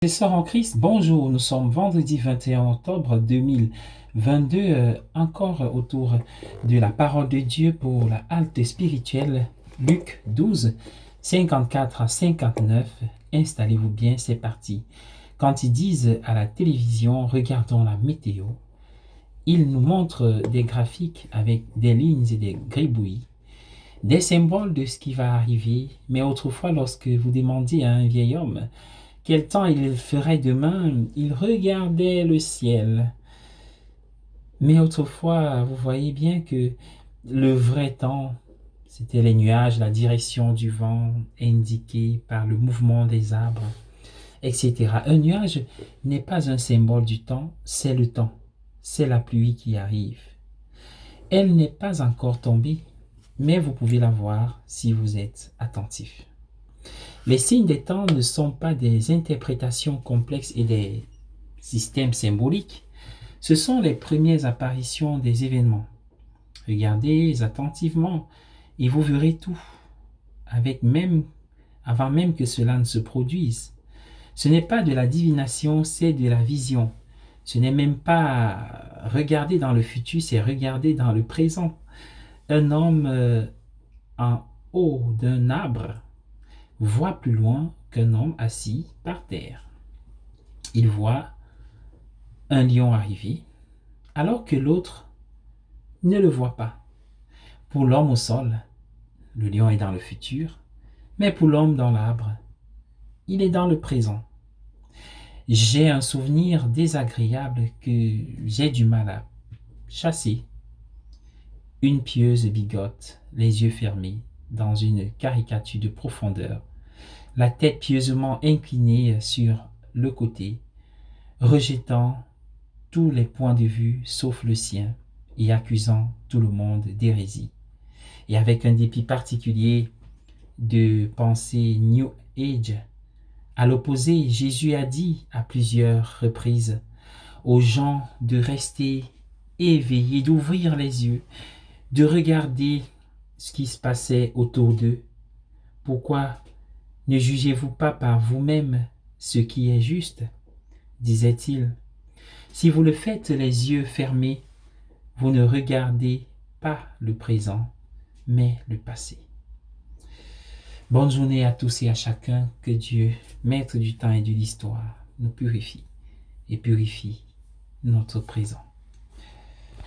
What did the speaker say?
Frères et sœurs en Christ, bonjour, nous sommes vendredi 21 octobre 2022, encore autour de la parole de Dieu pour la halte spirituelle, Luc 12, 54 à 59. Installez-vous bien, c'est parti. Quand ils disent à la télévision, regardons la météo, ils nous montrent des graphiques avec des lignes et des gribouillis, des symboles de ce qui va arriver. Mais autrefois, lorsque vous demandiez à un vieil homme quel temps il ferait demain, il regardait le ciel. Mais autrefois, vous voyez bien que le vrai temps, c'était les nuages, la direction du vent indiquée par le mouvement des arbres, etc. Un nuage n'est pas un symbole du temps, c'est le temps. C'est la pluie qui arrive. Elle n'est pas encore tombée, mais vous pouvez la voir si vous êtes attentif. Les signes des temps ne sont pas des interprétations complexes et des systèmes symboliques. Ce sont les premières apparitions des événements. Regardez attentivement et vous verrez tout, avant même que cela ne se produise. Ce n'est pas de la divination, c'est de la vision. Ce n'est même pas regarder dans le futur, c'est regarder dans le présent. Un homme en haut d'un arbre voit plus loin qu'un homme assis par terre. Il voit un lion arriver, alors que l'autre ne le voit pas. Pour l'homme au sol, le lion est dans le futur, mais pour l'homme dans l'arbre, il est dans le présent. J'ai un souvenir désagréable que j'ai du mal à chasser. Une pieuse bigote, les yeux fermés, dans une caricature de profondeur, la tête pieusement inclinée sur le côté, rejetant tous les points de vue sauf le sien et accusant tout le monde d'hérésie. Et avec un dépit particulier de pensée New Age, à l'opposé, Jésus a dit à plusieurs reprises aux gens de rester éveillés, d'ouvrir les yeux, de regarder ce qui se passait autour d'eux. Pourquoi ne jugez-vous pas par vous-même ce qui est juste, disait-il. Si vous le faites les yeux fermés, vous ne regardez pas le présent, mais le passé. Bonne journée à tous et à chacun. Que Dieu, maître du temps et de l'histoire, nous purifie et purifie notre présent.